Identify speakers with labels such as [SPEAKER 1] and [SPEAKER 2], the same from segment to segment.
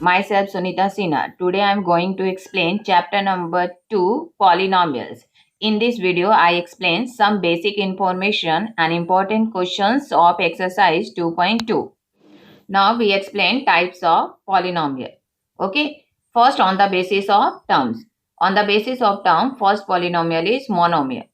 [SPEAKER 1] Myself Sunita Sinha. Today I am going to explain chapter number 2, polynomials. In this video I explain some basic information and important questions of exercise 2.2. Now we explain types of polynomial. Okay, first on the basis of terms. On the basis of term, first polynomial is monomial.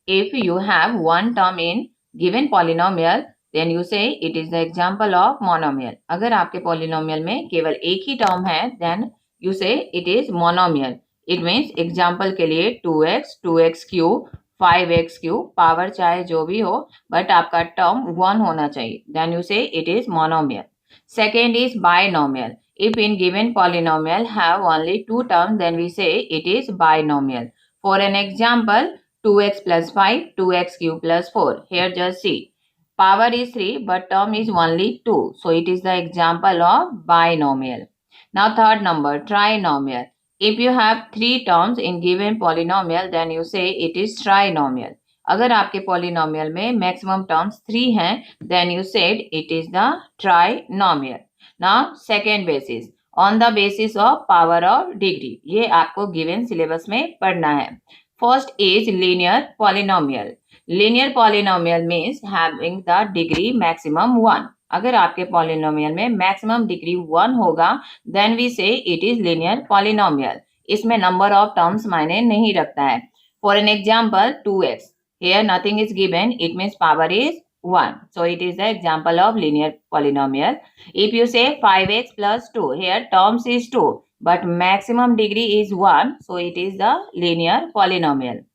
[SPEAKER 1] If you have one term in given polynomial, then you say it is the example of monomial. अगर आपके polynomial में केवल एक ही term है, then you say it is monomial. It means example के लिए 2x, 2x cube, 5x cube, power चाहे जो भी हो, but आपका term 1 होना चाहिए. Then you say it is monomial. Second is binomial. If in given polynomial have only two terms, then we say it is binomial. For an example, 2x plus 5, 2x cube plus 4. Here just see. Power is 3 but term is only 2. So it is the example of binomial. Now third number, trinomial. If you have 3 terms in given polynomial, then you say it is trinomial. अगर आपके polynomial में maximum terms 3 हैं, then you said it is the trinomial. Now second basis. On the basis of power or degree. ये आपको given syllabus में पढ़ना है. First is linear polynomial. Linear polynomial means having the degree maximum 1. अगर आपके polynomial में maximum degree 1 होगा, then we say it is linear polynomial. इसमें number of terms मायने नहीं रखता है. For an example, 2x. Here nothing is given. It means power is 1. So it is the example of linear polynomial. If you say 5x plus 2, here terms is 2. But maximum degree is 1, so it is the linear polynomial.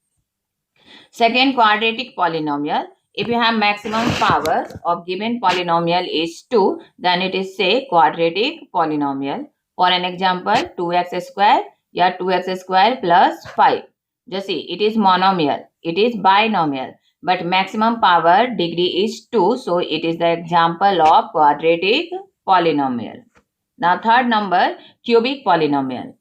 [SPEAKER 1] Second, quadratic polynomial. If you have maximum power of given polynomial is 2, then it is say quadratic polynomial. For an example, 2x square या 2x square plus 5. Just see, it is monomial. It is binomial. But maximum power degree is 2, so it is the example of quadratic polynomial. Now third number, cubic polynomial.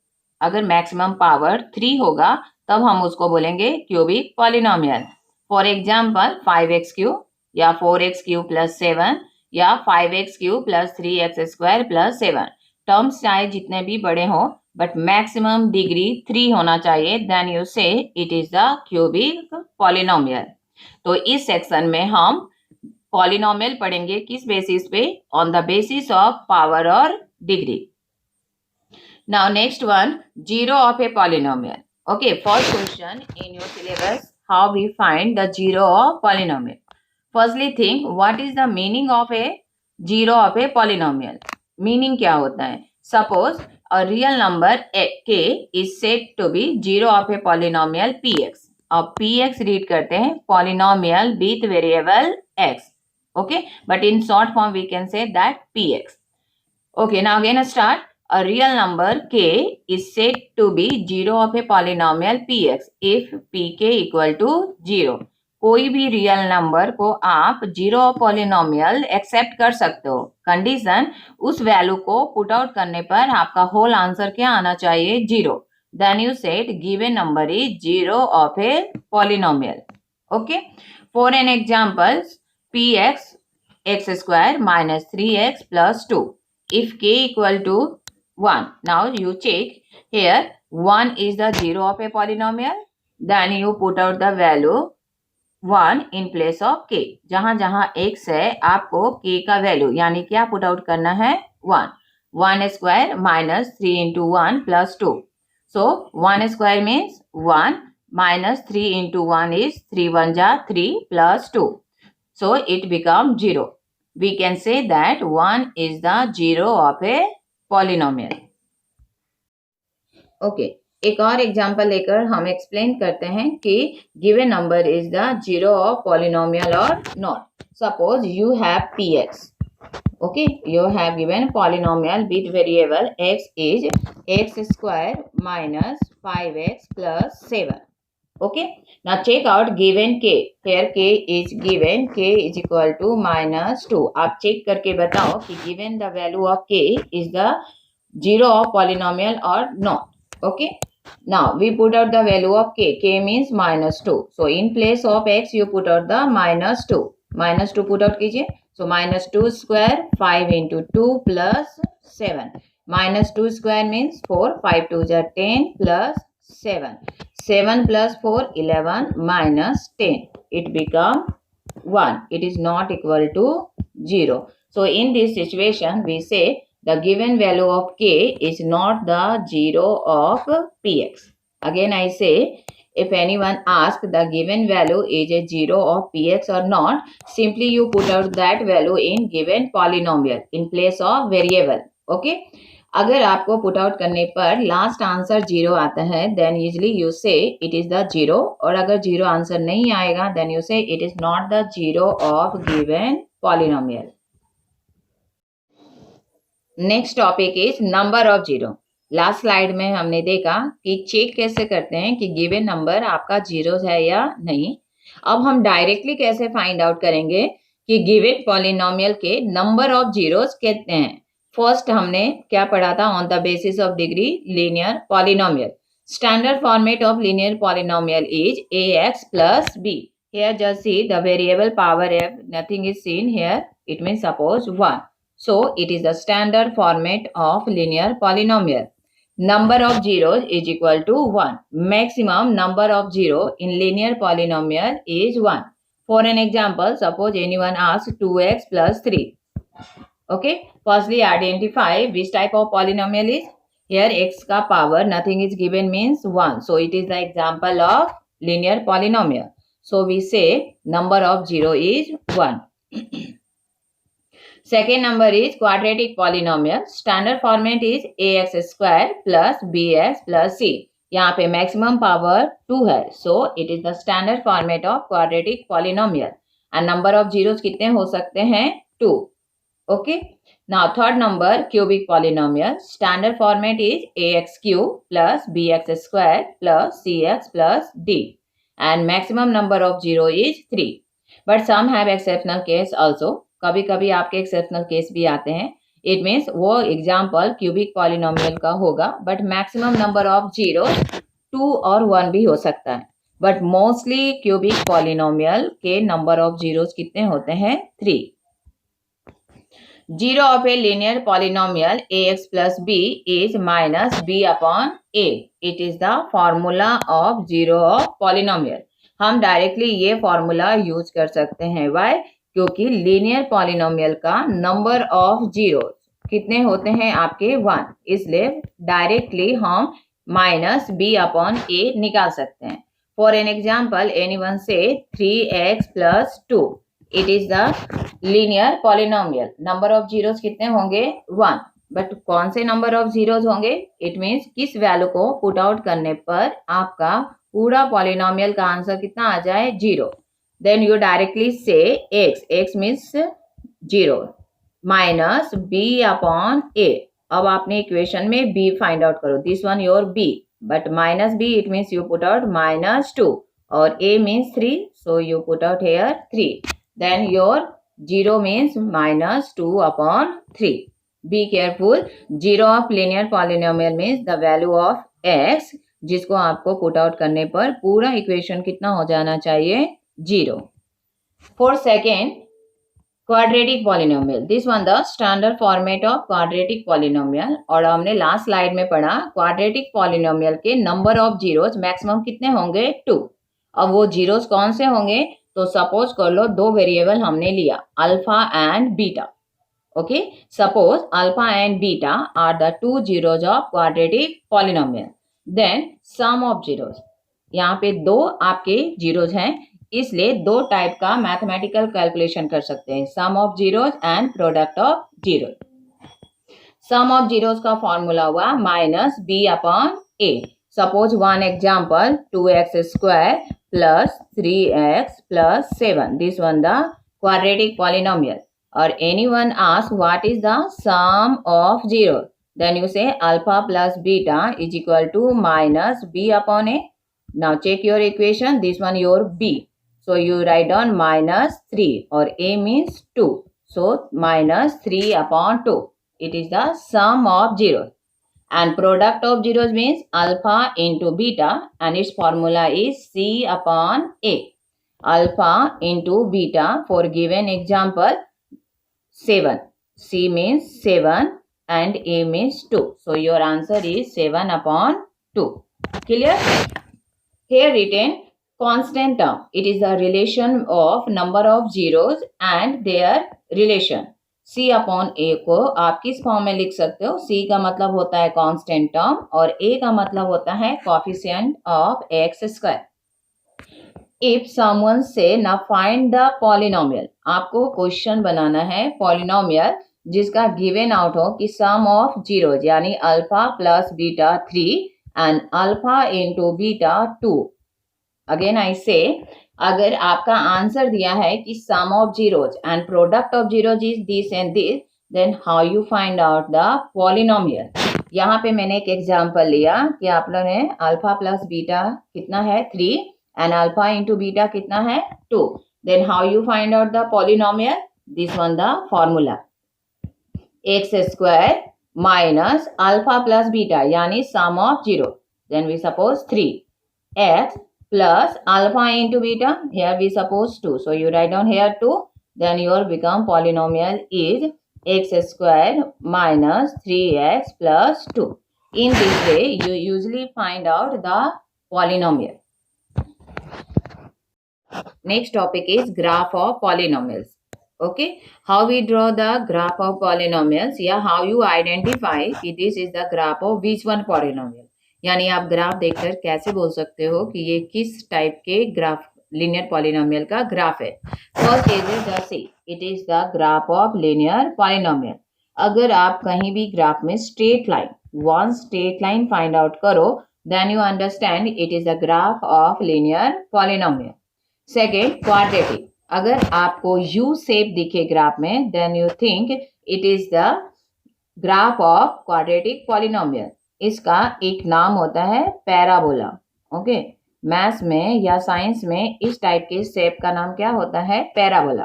[SPEAKER 1] अगर maximum power 3 होगा तब हम उसको बोलेंगे cubic polynomial. For example, 5x cube या 4x cube plus 7 या 5x cube plus 3x square plus 7. Terms चाहे जितने भी बड़े हो but maximum degree 3 होना चाहिए, then you say it is the cubic polynomial. तो इस सेक्शन में हम पॉलिनोमियल पढ़ेंगे किस बेसिस पे? On the basis of power और degree. Now next one, zero of a polynomial. Okay, first question in your syllabus, how we find the zero of polynomial. Firstly think what is the meaning of a zero of a polynomial. Meaning क्या होता है? Suppose a real number k is said to be zero of a polynomial px. अब px read करते हैं polynomial with variable x. Okay, but in short form we can say that px. Okay, now again start. A real number k is said to be zero of a polynomial px if pk equal to 0. कोई भी real number को आप zero polynomial accept कर सकते हो. Condition, उस value को put out करने पर आपका होल आंसर क्या आना चाहिए? 0. Then you said given number is zero of a polynomial. Okay, for an example, px x square minus 3x plus 2. If k equal to 1, now you check here 1 is the zero of a polynomial. Then you put out the value 1 in place of k. जहाँ जहाँ x है आपको k का value यानी क्या put out करना है? 1. 1 square minus 3 into 1 plus 2. So 1 square means 1 minus 3 into 1 is 3 1 ja 3 plus 2. So it becomes 0. We can say that 1 is the zero of a polynomial. Okay, एक और example लेकर हम explain करते हैं कि given number is the zero of polynomial और not. Suppose you have px. Okay, you have given polynomial with variable x is x square minus 5x plus 7. Okay, now check out given k. Here k is given, k is equal to minus 2. आप check करके बताओ कि given the value of k is the zero of polynomial or not. Okay, now we put out the value of k. K means minus 2. So in place of x you put out the minus 2. minus 2 put out कीजिए. So minus 2 square 5 into 2 plus 7. minus 2 square means 4, 5 2 are 10 plus 7. 7 plus 4, 11 minus 10. It become 1. It is not equal to 0. So in this situation, we say the given value of k is not the 0 of px. Again I say, if anyone asks the given value is a 0 of px or not, simply you put out that value in given polynomial in place of variable. Okay. अगर आपको put out करने पर last answer 0 आता है, then usually you say it is the 0, और अगर 0 answer नहीं आएगा then you say it is not the 0 of given polynomial. Next topic is number of 0. Last slide में हमने देखा कि चेक कैसे करते हैं कि गिवन नंबर आपका 0 है या नहीं. अब हम डायरेक्टली कैसे फाइंड आउट करेंगे कि गिवन पॉलिनोमियल के नंबर ऑफ जीरोस कितने हैं. फर्स्ट हमने क्या पढ़ा था, on the basis of degree linear polynomial. Standard format of linear polynomial is ax plus b. Here just see the variable power f, nothing is seen here. It means suppose 1. So it is the standard format of linear polynomial. Number of zeros is equal to 1. Maximum number of zero in linear polynomial is 1. For an example, suppose anyone asks 2x plus 3. Okay, firstly identify which type of polynomial is. Here x ka power nothing is given means 1. So it is the example of linear polynomial. So we say number of 0 is 1. Second number is quadratic polynomial. Standard format is ax square plus bx plus c. यहाँ पे maximum power 2 है. So it is the standard format of quadratic polynomial. And number of zeros कितने हो सकते हैं? 2. Okay. Now third number, cubic polynomial. Standard format is ax cube plus bx square plus cx plus d. And maximum number of 0 is 3. But some have exceptional case also. कभी कभी आपके exceptional case भी आते हैं. It means वो example cubic polynomial का होगा, but maximum number of zero 2 और 1 भी हो सकता है. बट मोस्टली क्यूबिक पॉलिनोमियल के नंबर ऑफ जीरोस कितने होते हैं? 3. Zero of A linear polynomial ax plus b is minus b upon a. It is the formula of zero of polynomial. हम डायरेक्टली ये फॉर्मूला यूज कर सकते हैं. Y? क्योंकि लीनियर पॉलिनोमियल का नंबर ऑफ जीरो कितने होते हैं आपके? 1. इसलिए डायरेक्टली हम माइनस b अपॉन a निकाल सकते हैं. फॉर एन एग्जाम्पल एनीवन से 3x plus 2. It is the linear polynomial. Number of zeros कितने होंगे? 1. बट कौन से नंबर ऑफ जीरोस होंगे? इट मीन्स किस वैल्यू को पुट आउट करने पर आपका पूरा पॉलिनोमियल का आंसर कितना आ जाए? 0. Then you directly say x means 0 minus b upon a. अब आपने इक्वेशन में b फाइंड आउट करो. This one your b, but minus b it means you put out minus 2 और a means 3, so you put out here 3. Then your 0 means minus 2 upon 3. Be careful. 0 of linear polynomial means the value of x, जिसको आपको put out करने पर पूरा equation कितना हो जाना चाहिए? 0. For second, quadratic polynomial. This one the standard format of quadratic polynomial. और हमने लास्ट स्लाइड में पढ़ा quadratic polynomial के नंबर ऑफ जीरोस मैक्सिमम कितने होंगे? 2. अब वो जीरोस कौन से होंगे? तो सपोज कर लो दो वेरिएबल हमने लिया, alpha and beta. Okay, suppose alpha and beta are the 2 zeros of quadratic polynomial. Then sum of zeros. यहाँ पे 2 आपके जीरोस हैं, इसलिए 2 टाइप का मैथमेटिकल कैलकुलेशन कर सकते हैं, sum of zeros and product of zeros. Sum of zeros का फॉर्मूला हुआ minus b upon a. Suppose one example 2x square plus 3x plus 7. This one the quadratic polynomial. और anyone ask what is the sum of zero, then you say alpha plus beta is equal to minus b upon a. Now check your equation. This one your b. So you write down minus 3 or a means 2. So minus 3 upon 2. It is the sum of zeros. And product of zeros means alpha into beta, and its formula is c upon a. Alpha into beta for given example 7. C means 7 and a means 2. So your answer is 7/2. Clear? Here written constant term. It is a relation of number of zeros and their relation. C/A को आप किस form में लिख सकते हो? C का मतलब होता है कांस्टेंट टर्म और A का मतलब होता है coefficient of x square. If someone say now find the polynomial, आपको क्वेश्चन बनाना है पॉलिनोमियल जिसका गिवन आउट हो कि सम ऑफ जीरोज यानी alpha plus beta 3 and alpha into beta 2. Again I say, अगर आपका आंसर दिया है कि sum of zeros and product of zeros is this and this, then how you find out the polynomial. यहाँ पे मैंने एक एग्जांपल लिया कि आप लोगों ने अल्फा प्लस बीटा कितना है 3 and alpha into beta कितना है 2. Then how you find out the polynomial? This one the formula. X square minus alpha plus beta यानी sum of 0. Then we suppose 3. X plus alpha into beta. Here we suppose 2. So you write down here 2. Then your become polynomial is x square minus 3x plus 2. In this way you usually find out the polynomial. Next topic is graph of polynomials. Okay, how we draw the graph of polynomials या how you identify कि this is the graph of which one polynomial. यानी आप graph देखकर कैसे बोल सकते हो कि ये किस टाइप के ग्राफ लीनियर पॉलिनोमियल का ग्राफ है. First is the see, it is the graph of linear polynomial. अगर आप कहीं भी ग्राफ में straight line, one straight line find out करो, then you understand it is the graph of linear polynomial. Second, quadratic. अगर आपको U shape दिखे graph में, then you think it is the graph of quadratic polynomial. इसका एक नाम होता है पैराबोला. ओके, मैथ्स में या साइंस में इस टाइप के शेप का नाम क्या होता है? पैराबोला.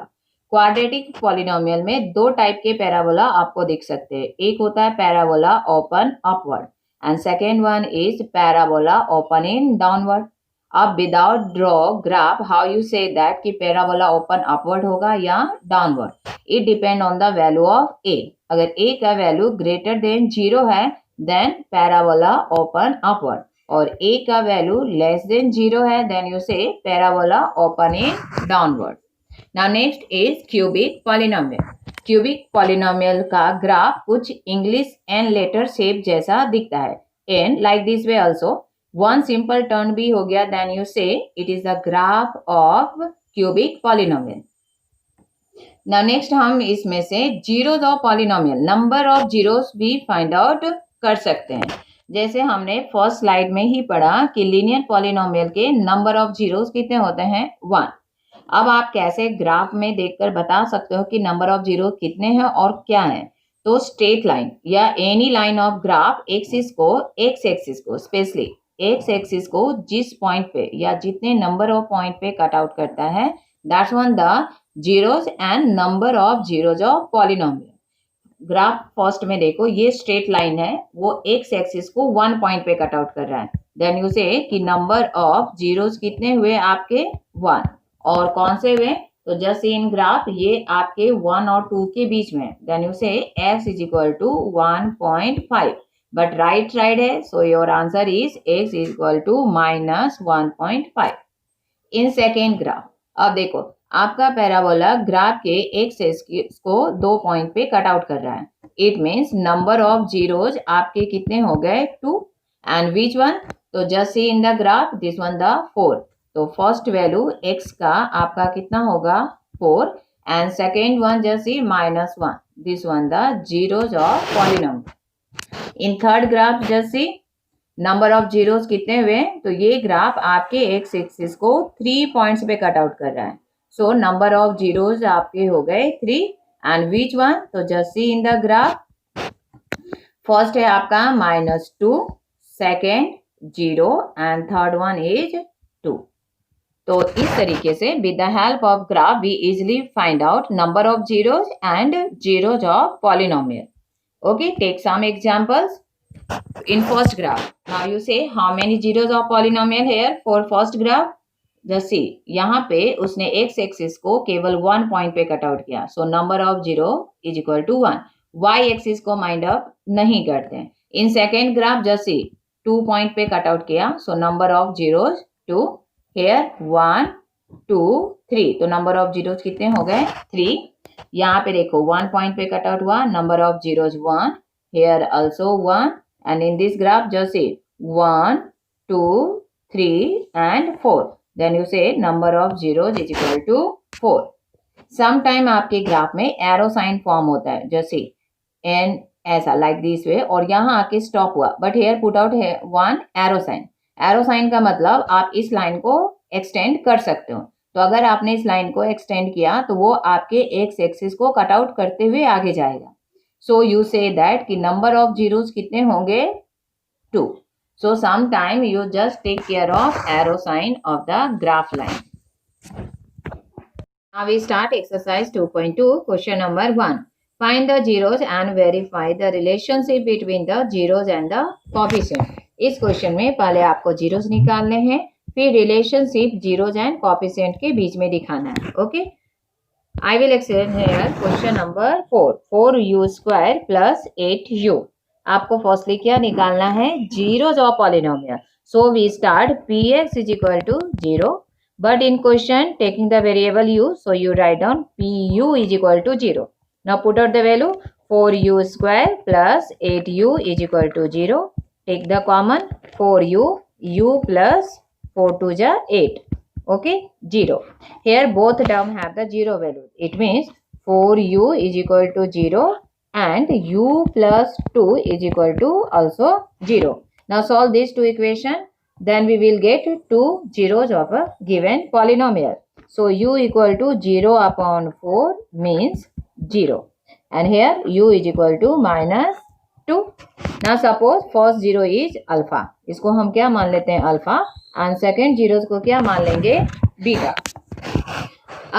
[SPEAKER 1] क्वाड्रेटिक पॉलिनोमियल में दो टाइप के पैराबोला आपको दिख सकते हैं. एक होता है parabola open upward and second one is parabola open in downward. अब without draw graph how you say that कि पैराबोला ओपन अपवर्ड होगा या downward. It depend on the value of a. अगर ए का वैल्यू ग्रेटर देन 0 है then parabola open upward, और ए का value less than 0 है then you say parabola open in downward. Now next is cubic polynomial. Cubic polynomial का graph कुछ English N letter shape जैसा दिखता है. N like this way also. One simple turn भी हो गया, then you say it is the graph of cubic polynomial. Now next हम इसमें से zeros of polynomial, number of zeros भी फाइंड आउट कर सकते हैं. जैसे हमने फर्स्ट स्लाइड में ही पढ़ा कि लीनियर पॉलिनोमियल के नंबर ऑफ जीरोज कितने होते हैं? 1. अब आप कैसे ग्राफ में देखकर बता सकते हो कि नंबर ऑफ जीरो कितने हैं और क्या है? तो स्ट्रेट लाइन या any line of graph x axis को स्पेशली एक्स एक्सिस को जिस पॉइंट पे या जितने नंबर ऑफ पॉइंट पे कट आउट करता है, that's one the zeros and number of zeros of polynomial. Graph first में देखो, ये स्ट्रेट लाइन है, वो एक्स एक्सिस को 1 पॉइंट पे कट आउट कर रहा है. देन यू से कि नंबर ऑफ जीरोज कितने हुए आपके? 1. और कौन से हुए? तो जस्ट इन ग्राफ ये आपके 1 और 2 के बीच में. Then you say x is equal to 1.5. But right side है, so your answer is x is equal to -1.5. In second graph, अब देखो आपका पैराबोला ग्राफ के एक्स एक्सिस को 2 पॉइंट पे कट आउट कर रहा है. It means number of zeros आपके कितने हो गए? 2. And which one? तो just see in the graph this one the 4. तो फर्स्ट वैल्यू x का आपका कितना होगा? 4. And second one just see -1. This one the zeros of polynomial. In third graph just see number of zeros कितने हुए? तो ये ग्राफ आपके एक्स एक्सिस को 3 पॉइंट्स पे कट आउट कर रहा है. सो नंबर ऑफ जीरोज आपके हो गए 3. And which one? तो just see in the graph, first है आपका -2, second 0 and third one is 2. तो इस तरीके से with the help of graph we easily find out number of zeros and zeros of polynomial. Okay, take some examples. In first graph, now you say how many zeros of polynomial here for first graph? Just see, यहाँ पे उसने x axis को केवल 1 point पे cut out किया. So number of 0 is equal to 1. y axis को mind up नहीं करते हैं। इन सेकेंड ग्राफ जैसे 2 पॉइंट पे कट आउट किया, so number of zeros 2, here 1 2 3, तो नंबर ऑफ जीरोज कितने हो गए 3। यहाँ पे देखो 1 पॉइंट पे कट आउट हुआ, number of zeros 1, here also 1, and in this graph जैसे 1 2 3 and 4, then you say number of zeros is equal to 4. Sometime आपके ग्राफ में एरो साइन फॉर्म होता है, जैसे एन ऐसा लाइक दिस वे, और यहाँ आके स्टॉप हुआ, बट हेयर पुट आउट है 1 एरो साइन। एरो साइन का मतलब आप इस लाइन को एक्सटेंड कर सकते हो। तो अगर आपने इस लाइन को एक्सटेंड किया तो वो आपके एक्स एक्सिस को कट आउट करते हुए आगे जाएगा। सो यू से दैट कि नंबर ऑफ जीरोस कितने होंगे 2. So sometime you just take care of arrow sign of the graph line. Now we start exercise 2.2, question number 1. Find the zeros and verify the relationship between the zeros and the coefficient. इस question में पहले आपको zeros निकालने हैं, फिर relationship zeros and coefficient के बीच में दिखाना है। Okay, I will explain here question number 4. 4u² plus 8u. आपको फर्स्टली क्या निकालना है, zeros of polynomial. So we start px is equal to 0, but in question taking the variable u, so you write down pu is equal to 0. Now put out the value 4u² plus 8u is equal to 0. Take the common 4u, u plus 4 2 जा 8. Okay, 0. Here both term have the 0 value. It means 4u is equal to 0 and u plus 2 is equal to also 0. Now solve these two equations. Then we will get two zeros of a given polynomial. So u equal to 0 upon 4 means 0. And here u is equal to minus 2. Now suppose first zero is alpha. इसको हम क्या मान लेते हैं alpha, and second zeros को क्या मान लेंगे बीटा।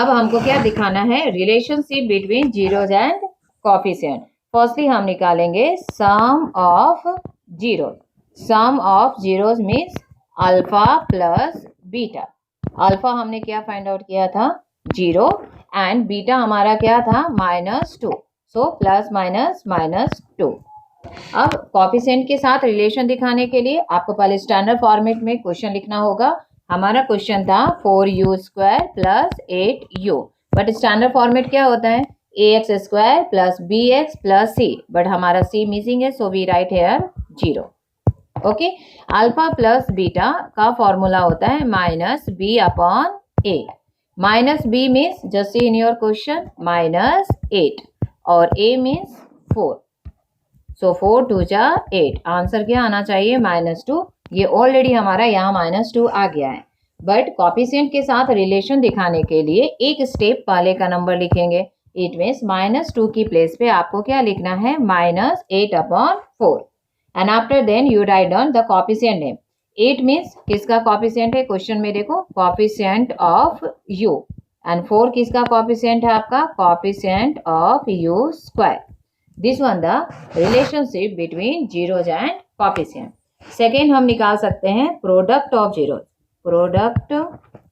[SPEAKER 1] अब हमको क्या दिखाना है, relationship between zeros and coefficient. Firstly हम निकालेंगे sum of zeros. Sum of zeros means alpha plus beta. Alpha हमने क्या फाइंड आउट किया था 0, एंड बीटा हमारा क्या था -2, सो प्लस माइनस -2। अब कोएफिशिएंट के साथ रिलेशन दिखाने के लिए आपको पहले स्टैंडर्ड फॉर्मेट में क्वेश्चन लिखना होगा। हमारा क्वेश्चन था 4u² plus 8u, but standard format क्या होता है ax² plus bx plus c, but हमारा c मिसिंग है, so we write here 0। Okay, alpha plus beta का फॉर्मूला होता है -b upon a। -b means just see in your question -8 और a means 4, सो 4 2 जा 8। आंसर क्या आना चाहिए -2। ये ऑलरेडी हमारा यहाँ -2 आ गया है, बट कोएफिशिएंट के साथ रिलेशन दिखाने के लिए एक स्टेप पहले का नंबर लिखेंगे। इट मीन्स -2 की प्लेस पे आपको क्या लिखना है -8 upon 4, and after then you write down the coefficient name. 8 means किसका कोएफिशिएंट है, क्वेश्चन में देखो कोएफिशिएंट ऑफ u, एंड 4 किसका कोएफिशिएंट है आपका coefficient of u²। This one the relationship between zeros and coefficient. Second हम निकाल सकते हैं product of zeros. Product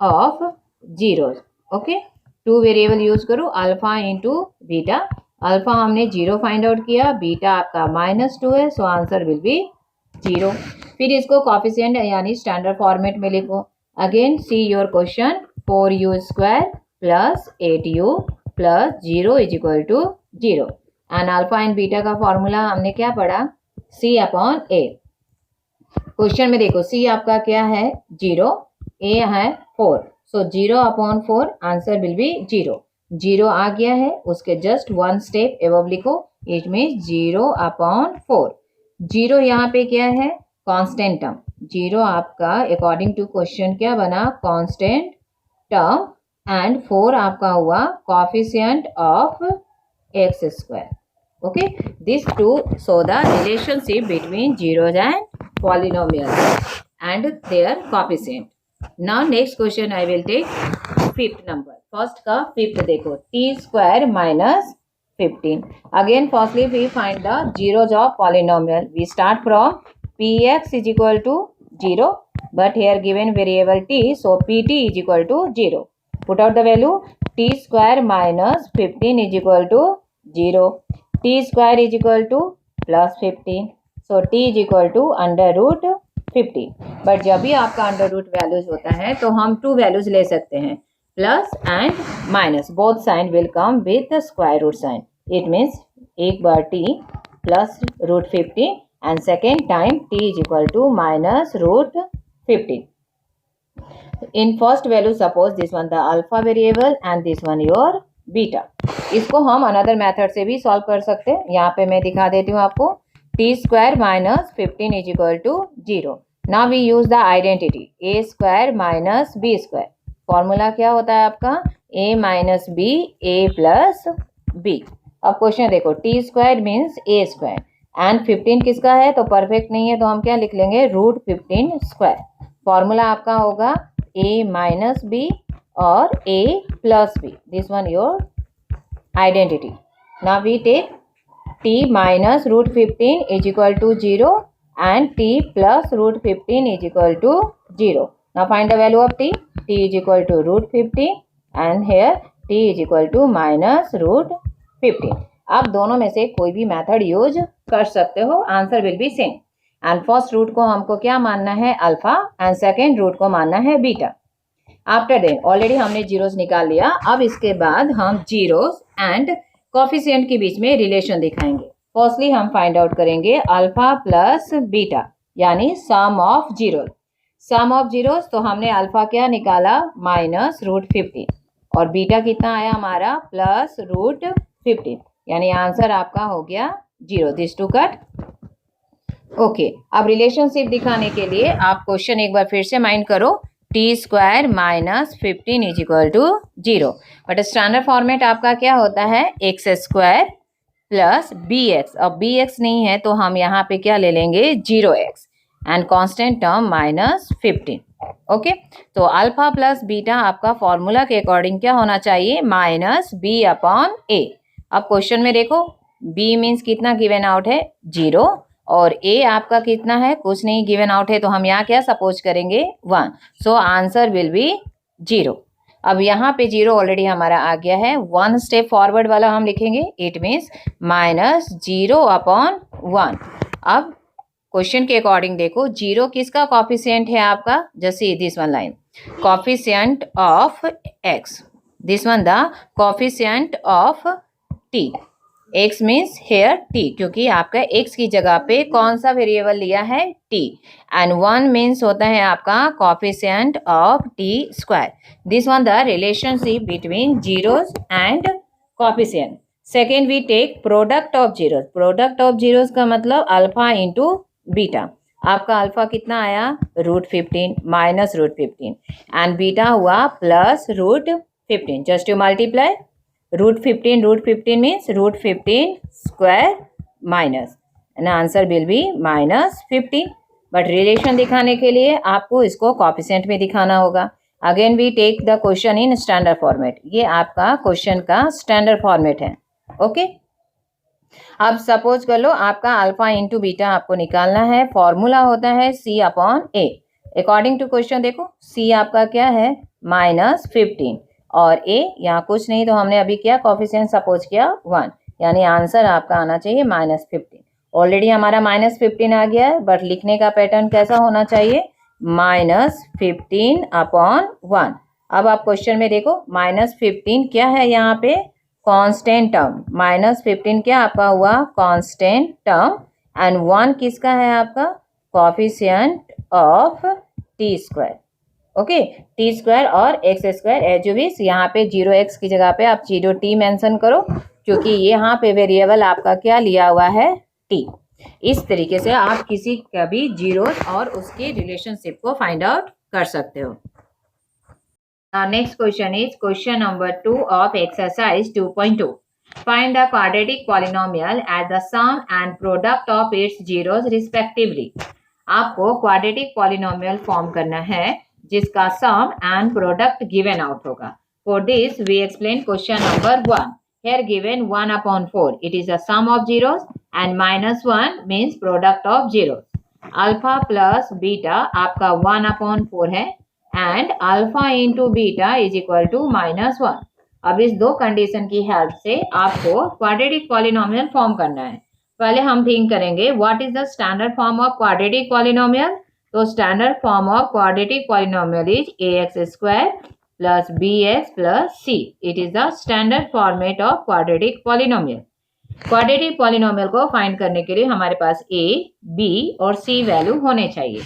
[SPEAKER 1] of zeros, okay, two variable use करो अल्फा इंटू बीटा। अल्फा हमने 0 find out किया, बीटा आपका -2 है, सो आंसर विल बी 0। फिर इसको कोएफिशिएंट यानी स्टैंडर्ड फॉर्मेट में लिखो। Again see your question 4u² plus 8u plus 0 is equal to 0, and alpha and beta का फॉर्मूला हमने क्या पढ़ा c अपॉन a। क्वेश्चन में देखो c आपका क्या है 0, a है 4, सो 0 अपॉन 4 आंसर विल बी 0। 0 आ गया है, उसके जस्ट 1 स्टेप एबव लिखो, इट मीन्स 0 अपॉन 4। 0 यहाँ पे क्या है कांस्टेंट टर्म, 0 आपका अकॉर्डिंग टू क्वेश्चन क्या बना कांस्टेंट टर्म, एंड 4 आपका हुआ coefficient of x²। Okay, these two show the relationship between zeros and polynomials and their coefficient. Now next question I will take fifth number. First का fifth देखो t² minus 15. Again firstly we find the zeros of polynomial. We start from px is equal to 0, but here given variable t, so pt is equal to 0. Put out the value t² minus 15 is equal to 0. t square is equal to plus 15. So t is equal to under root 50. But जब भी आपका under root values होता है तो हम to values ले सकते हैं, plus and minus, both sign will come with square root sign. It means एक बार t plus root 50 and second time t is equal to minus root 50. In first value suppose this one the alpha variable and this one your beta. इसको हम another method से भी solve कर सकते हैं. यहाँ पे मैं दिखा देती हूँ आपको. T square minus 15 is equal to 0. Now we use the identity A square minus B square. Formula क्या होता है आपका? A minus B A plus B. अब क्वेश्चन देखो, T square means A square and 15 किसका है? तो परफेक्ट नहीं है तो हम क्या लिख लेंगे? Root 15 square. फॉर्मूला आपका होगा ए माइनस बी और a plus b. This one your identity. Now we take t minus root 15 is equal to 0 and t plus root 15 is equal to 0. Now find the value of t. T is equal to root 15 and here t is equal to minus root 15. आप दोनों में से कोई भी method use कर सकते हो. Answer will be same. And first root को हमको क्या मानना है? अल्फा. एंड सेकेंड रूट को मानना है बीटा. आफ्टर देन ऑलरेडी हमने जीरोस निकाल लिया. अब इसके बाद हम जीरोस एंड कोफिशिएंट के बीच में रिलेशन दिखाएंगे. फर्स्टली हम फाइंड आउट करेंगे अल्फा प्लस बीटा यानी sum of zeros. Sum of zeros तो हमने अल्फा क्या निकाला? माइनस रूट 15 और बीटा कितना आया हमारा? Plus root 15. यानी आंसर आपका हो गया 0. This two cut. ओके, अब रिलेशनशिप दिखाने के लिए आप क्वेश्चन एक बार फिर से माइंड करो. T square minus 15 is equal to 0. But standard format आपका क्या होता है? X square plus B X. अब बी एक्स नहीं है तो हम यहाँ पे क्या ले लेंगे? 0x and constant term minus 15. Okay, तो अल्फा प्लस बीटा आपका फॉर्मूला के अकॉर्डिंग क्या होना चाहिए? माइनस बी अपॉन ए. अब क्वेश्चन में देखो, बी मीन्स कितना गिवन आउट है? 0 और ए आपका कितना है? कुछ नहीं गिवन आउट है तो हम यहाँ क्या सपोज करेंगे? 1. So answer will B 0. अब यहाँ पे 0 ऑलरेडी हमारा आ गया है. 1 स्टेप फॉरवर्ड वाला हम लिखेंगे. It means minus 0 upon 1. अब क्वेश्चन के अकॉर्डिंग देखो, 0 किसका कॉफिशिएंट है आपका? जैसे this one line, coefficient of X. This one the coefficient of T. x means here t, क्योंकि आपका x की जगह पे कौन सा वेरिएबल लिया है? t. एंड 1 मीन्स होता है आपका coefficient of t square. This one the relationship between zeros and coefficient. Second we take product of zeros. Product of zeros का मतलब अल्फा इंटू बीटा. आपका अल्फा कितना आया? Root 15 minus root 15 and beta हुआ plus root 15. Just to multiply root 15 means root 15 square minus and answer will be minus 15. But relation दिखाने के लिए आपको इसको कोफिशिएंट में दिखाना होगा. Again we take the question in standard format. ये आपका क्वेश्चन का स्टैंडर्ड फॉर्मेट है. ओके, अब सपोज कर लो आपका अल्फा इंटू बीटा आपको निकालना है. फॉर्मूला होता है c upon a. According to question देखो, सी आपका क्या है? माइनस 15 और ए यहाँ कुछ नहीं तो हमने अभी क्या कोफिशिएंट सपोज किया? 1. यानी आंसर आपका आना चाहिए माइनस 15. ऑलरेडी हमारा माइनस 15 आ गया है, बट लिखने का पैटर्न कैसा होना चाहिए? Minus 15 upon 1. अब आप क्वेश्चन में देखो, माइनस 15 क्या है यहाँ पे? Constant term. माइनस 15 क्या आपका हुआ? Constant term. एंड 1 किसका है आपका? Coefficient of t square. Okay, t square और x square as you wish. यहाँ पे 0x की जगह पे आप 0t मेंशन करो, क्योंकि यहाँ पे वेरिएबल आपका क्या लिया हुआ है? t. इस तरीके से आप किसी का भी जीरोस और उसके रिलेशनशिप को फाइंड आउट कर सकते हो. Next question is question number 2 of exercise 2.2. Find the quadratic polynomial at the sum and product of its zeros respectively. आपको क्वाड्रेटिक पॉलिनोमियल फॉर्म करना है जिसका sum and product given out होगा. For this we explain question number 1. Here given 1 upon 4. It is a sum of zeros and minus 1 means product of zeros. Alpha plus beta आपका 1 upon 4 है and alpha into beta is equal to minus 1. अब इस दो condition की help से आपको quadratic polynomial form करना है। पहले हम थिंक करेंगे what is the standard form of quadratic polynomial. तो standard form of quadratic polynomial is ax² plus bx plus c. It is the standard format of quadratic polynomial. Quadratic polynomial को find करने के लिए हमारे पास a, b और c value होने चाहिए।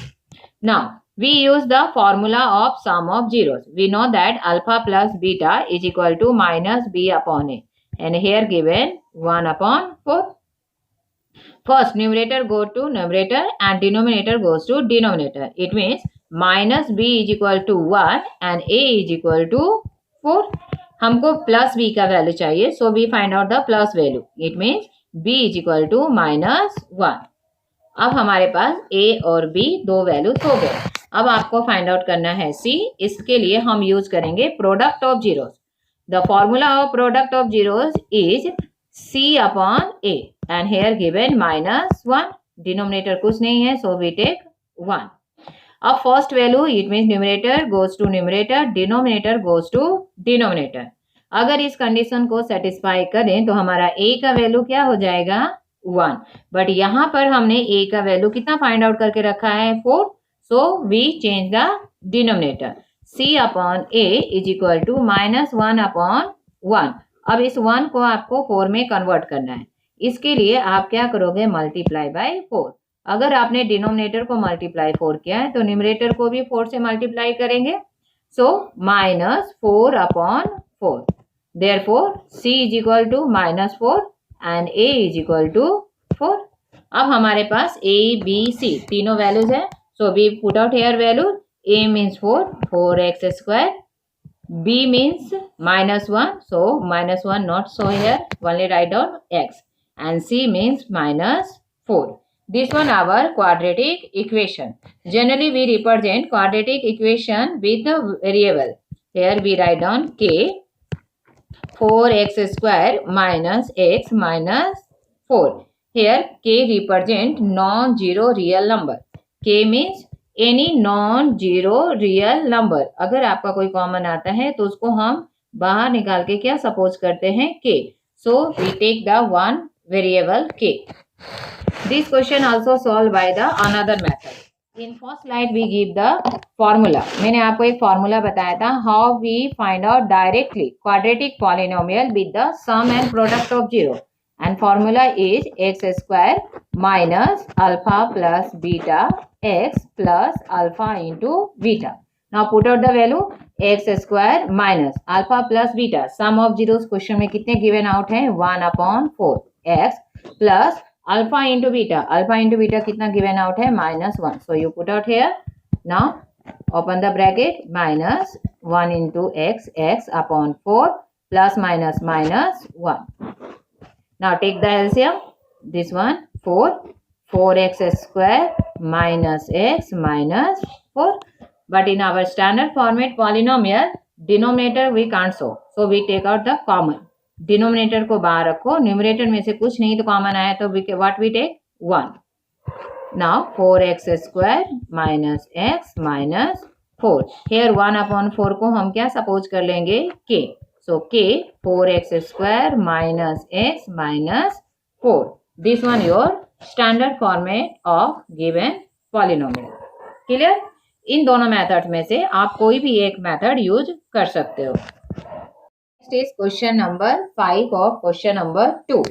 [SPEAKER 1] Now we use the formula of sum of zeros. We know that alpha plus beta is equal to minus b upon a, and here given 1 upon 4. First numerator go to numerator and denominator goes to denominator. It means minus b is equal to 1 and a is equal to 4. हमको plus b का value चाहिए, so we find out the plus value. It means b is equal to minus 1. अब हमारे पास a और b दो values हो गए। अब आपको फाइंड आउट करना है c। इसके लिए हम यूज करेंगे product of zeros. The formula of product of zeros is c upon a and here given -1। Denominator कुछ नहीं है, सो वी टेक 1। अब first value it means numerator goes to numerator, denominator goes to denominator. अगर इस condition को satisfy करें तो हमारा a का वैल्यू क्या हो जाएगा 1। बट यहाँ पर हमने a का वैल्यू कितना फाइंड आउट करके रखा है 4, so we change the denominator. c upon a is equal to -1 upon 1। अब इस 1 को आपको 4 में कन्वर्ट करना है। इसके लिए आप क्या करोगे मल्टीप्लाई बाय 4। अगर आपने डिनोमिनेटर को मल्टीप्लाई 4 किया है तो न्यूमरेटर को भी 4 से मल्टीप्लाई करेंगे, so -4 upon 4। Therefore c is equal to -4 and a is equal to 4। अब हमारे पास a, b, c तीनों वैल्यूज है, so we put out here value. a means 4x², b means -1, so -1 not so here, only write down x, and c means -4. This one our quadratic equation. Generally we represent quadratic equation with a variable. Here we write down k, 4x² minus x minus 4. Here k represent non-zero real number. k means any non zero real number. अगर आपका कोई common आता है तो उसको हम बाहर निकाल के क्या सपोज करते हैं k, so we take the one variable k। This question also solve by the another method. In first slide we give the formula. मैंने आपको एक फॉर्मूला बताया था how we find out directly quadratic polynomial with the sum and product of zero, and formula is x² minus alpha plus beta x plus alpha into beta. Now put out the value x² minus alpha plus beta. Sum of zeros question में कितने given out है 1 upon 4 x plus alpha into beta. Alpha into beta कितना given out है -1. So you put out here. Now open the bracket minus 1 into x upon 4 plus minus -1. Now take the LCM. This one 4x² minus x minus 4. But in our standard format polynomial, denominator we can't show, so we take out the common. Denominator को बाहर रखो, numerator में से कुछ नहीं तो common आया तो what we take 1. Now 4x² minus x minus 4. Here 1 upon 4 को हम क्या suppose कर लेंगे k. So k 4x² minus x minus 4. This one your standard format of given polynomial. Clear? इन दोनों मेथड में से आप कोई भी एक मेथड यूज कर सकते हो। Next is question number 5 of question number 2.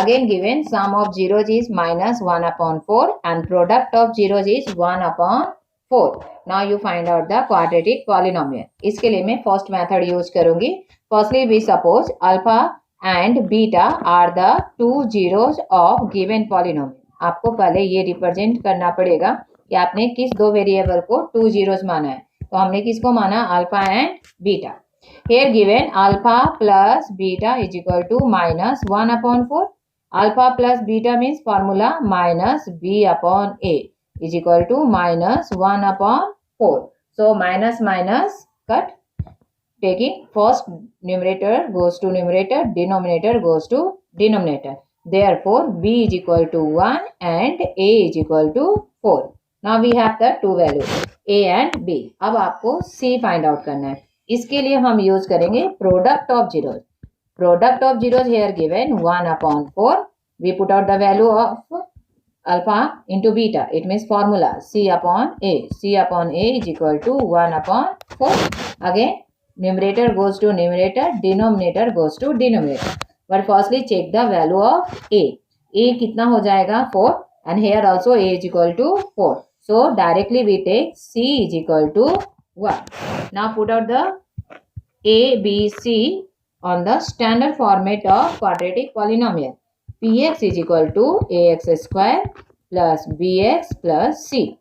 [SPEAKER 1] Again given sum of zeros is -1 upon 4 and product of zeros is 1 upon 4. Now you find out the quadratic polynomial. इसके लिए मैं फर्स्ट मेथड यूज करूंगी। Firstly we suppose alpha and beta are the two zeros of given polynomial. आपको पहले ये represent करना पड़ेगा कि आपने किस दो वेरिएबल को 2 zeros माना है। तो हमने किसको माना alpha and beta. Here given alpha plus beta is equal to -1 upon 4. Alpha plus beta means formula minus b upon a is equal to -1 upon 4. So minus cut. Taking first numerator goes to numerator, denominator goes to denominator. Therefore, b is equal to 1 and a is equal to 4. Now we have the two values a and b. अब आपको c find out करना है। इसके लिए हम use करेंगे product of zeros. Product of zeros here given 1 upon 4. We put out the value of alpha into beta. It means formula C upon A. C upon A is equal to 1 upon 4. Again, numerator goes to numerator, denominator goes to denominator. But firstly check the value of A. A कितना हो जाएगा 4 and here also A is equal to 4. So directly we take C is equal to 1. Now put out the A, B, C on the standard format of quadratic polynomial. Px is equal to ax square plus bx plus c.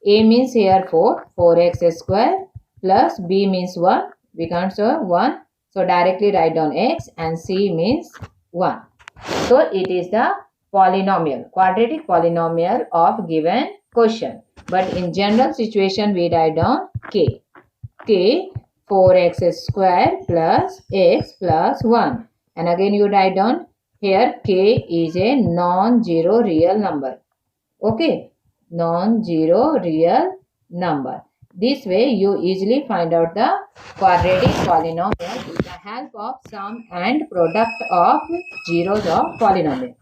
[SPEAKER 1] A means here 4, 4x square plus b means 1. We can't say 1. So directly write down x and c means 1. So it is the polynomial, quadratic polynomial of given question. But in general situation we write down k. K 4x square plus x plus 1 and again you write down here k is a non-zero real number. Okay, non-zero real number. This way you easily find out the quadratic polynomial with the help of sum and product of zeros of polynomial.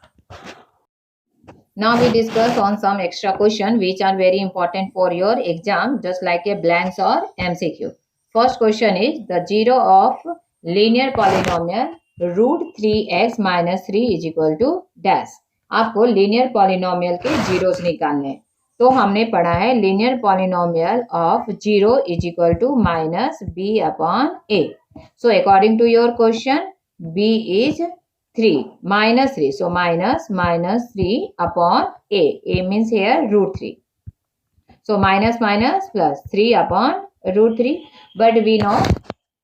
[SPEAKER 1] Now we discuss on some extra question which are very important for your exam, just like a blanks or MCQ. First question is the zero of linear polynomial root 3x minus 3 is equal to dash. आपको linear polynomial के zeros निकालने हैं. तो हमने पढ़ा है linear polynomial of 0 is equal to minus b upon a. So according to your question, b is 3 minus 3. So minus 3 upon a. A means here root 3. So minus plus 3 upon root 3. But we know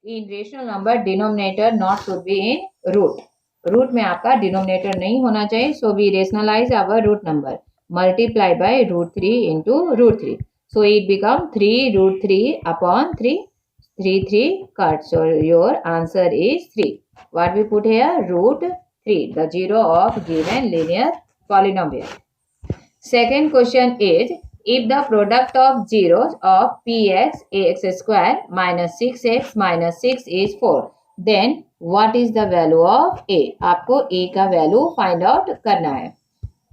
[SPEAKER 1] in rational number denominator not should be in root. Root में आपका denominator नहीं होना चाहिए. So we rationalize our root number. Multiply by root 3 into root 3. So it become 3 root 3 upon 3. 3 cut. So your answer is 3. What we put here? Root 3. The zero of given linear polynomial. Second question is, if the product of zeros of px ax square minus 6x minus 6 is 4, then what is the value of a? आपको a का value find out करना है.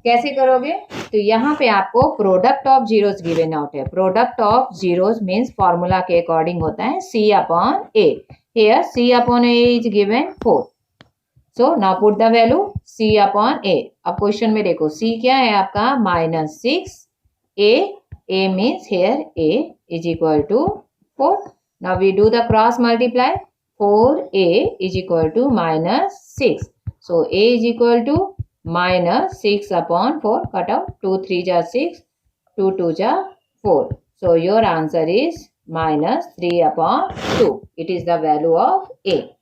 [SPEAKER 1] कैसे करोगे? तो यहाँ पे आपको product of zeros given out है. Product of zeros means formula के अकॉर्डिंग होता है c upon a. Here c upon a is given 4. So now put the value c upon a. अब क्वेश्चन में देखो c क्या है आपका minus 6. A means here a is equal to 4. Now we do the cross multiply. 4a is equal to minus 6. So a is equal to minus 6 upon 4. Cut out 2 3 ja 6, 2 2 ja 4. So your answer is minus 3 upon 2. It is the value of a.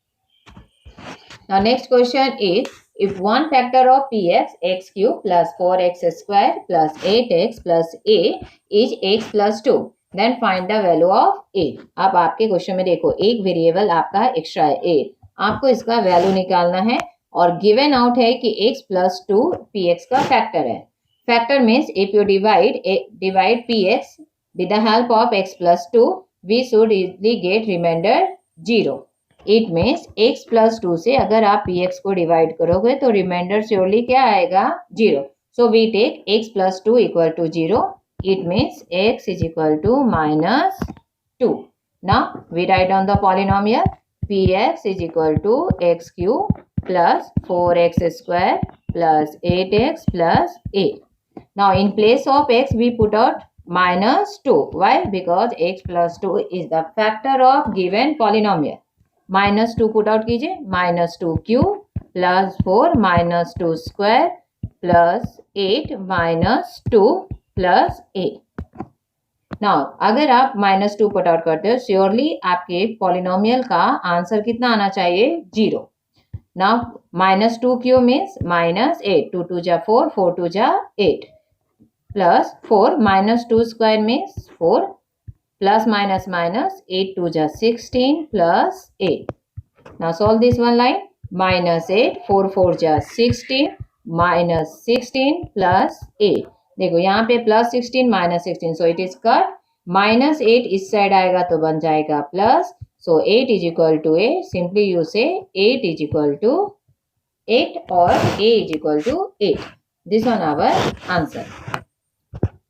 [SPEAKER 1] Now next question is, if one factor of px x cube plus 4x square plus 8x plus a is x plus 2, then find the value of a. अब आपके question में देखो एक variable आपका extra है a. आपको इसका value निकालना है और गिवन आउट है कि x plus 2 px का फैक्टर है. Factor means if you divide px with the help of x plus 2, we should easily get remainder 0. It means x plus 2 से अगर आप px को डिवाइड करोगे तो रिमाइंडर श्योरली क्या आएगा? 0. So we take x plus 2 equal to 0. It means x is equal to minus 2. Now we write down the polynomial px is equal to x cube plus 4x square plus 8x plus a. Now in place of x we put out minus 2. Why? Because x plus 2 is the factor of given polynomial. Minus 2 put out कीजिए. Minus 2 cube plus 4 minus 2 square plus 8 minus 2 plus 8. Now अगर आप minus 2 put out करते हो surely आपके polynomial का answer कितना आना चाहिए? 0. Now minus 2 cube means minus 8. 2 2 जा 4, 4 2 जा 8 plus 4 minus 2 square means 4 plus minus minus 8 2 ja 16 plus 8. Now solve this one line. Minus 8 4 4 ja 16 minus 16 plus 8. देखो यहाँ पे plus 16 minus 16 so it is cut. Minus 8 इस side आएगा तो बन जाएगा plus. So 8 is equal to a, simply you say 8 is equal to 8 or a is equal to 8. This one our answer.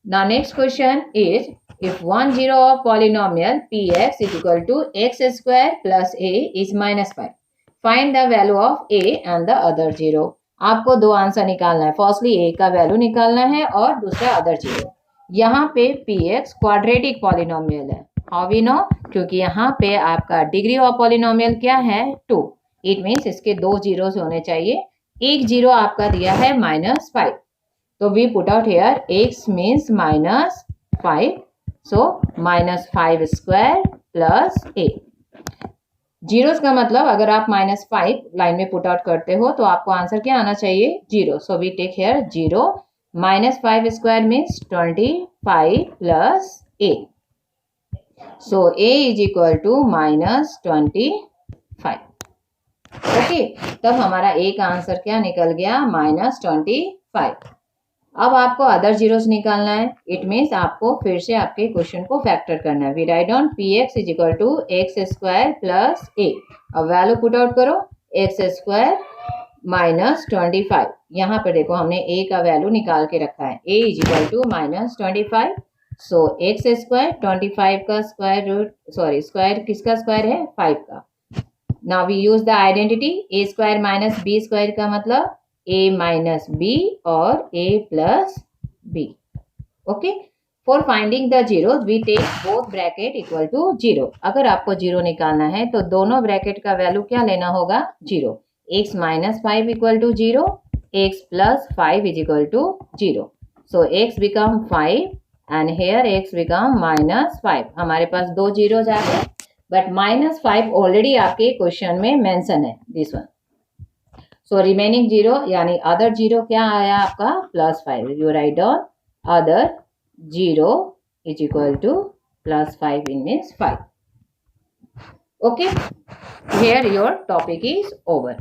[SPEAKER 1] Now next question is, if one zero of polynomial px is equal to x square plus a is minus 5. Find the value of a and the other zero. आपको दो answer निकालना है. Firstly a का value निकालना है और दूसरा other zero. यहाँ पे px क्वाड्रेटिक पॉलिनोमियल है. How we know? क्योंकि यहाँ पे आपका डिग्री ऑफ पॉलिनोमियल क्या है? 2. इट मीन्स इसके दो जीरोस होने चाहिए. एक जीरो आपका दिया है -5. So we put out here x means -5. So -5 square plus a. Zeros का मतलब अगर आप -5 लाइन में पुट आउट करते हो तो आपको आंसर क्या आना चाहिए? 0. So we take here 0. -5 square means 25 plus a. So a is equal to -25. Okay, तब हमारा a का आंसर क्या निकल गया? -25. अब आपको अदर जीरोस निकालना है. इट मीन्स आपको फिर से आपके क्वेश्चन को फैक्टर करना है. We write down px is equal to x square plus a. अब वैल्यू पुट आउट करो. X square -25. यहाँ पर देखो हमने a का वैल्यू निकाल के रखा है. a is equal to -25. So x square 25 का स्क्वायर रूट, सॉरी स्क्वायर किसका स्क्वायर है? 5 का. Now we use the identity. a square minus B square का मतलब a minus b और a plus b. Okay. For finding the zeros, we take both bracket equal to 0. अगर आपको 0 निकालना है तो दोनों ब्रैकेट का वैल्यू क्या लेना होगा? 0. x minus 5 equal to 0. x plus 5 is equal to 0. So x become 5 and here x become -5. हमारे पास दो जीरोज आ गए. बट -5 ऑलरेडी आपके क्वेश्चन में मेंशन है. This one. So remaining zero यानी अदर जीरो क्या आया आपका? +5. You write down other zero is equal to +5 in means 5. Okay, here your topic is over.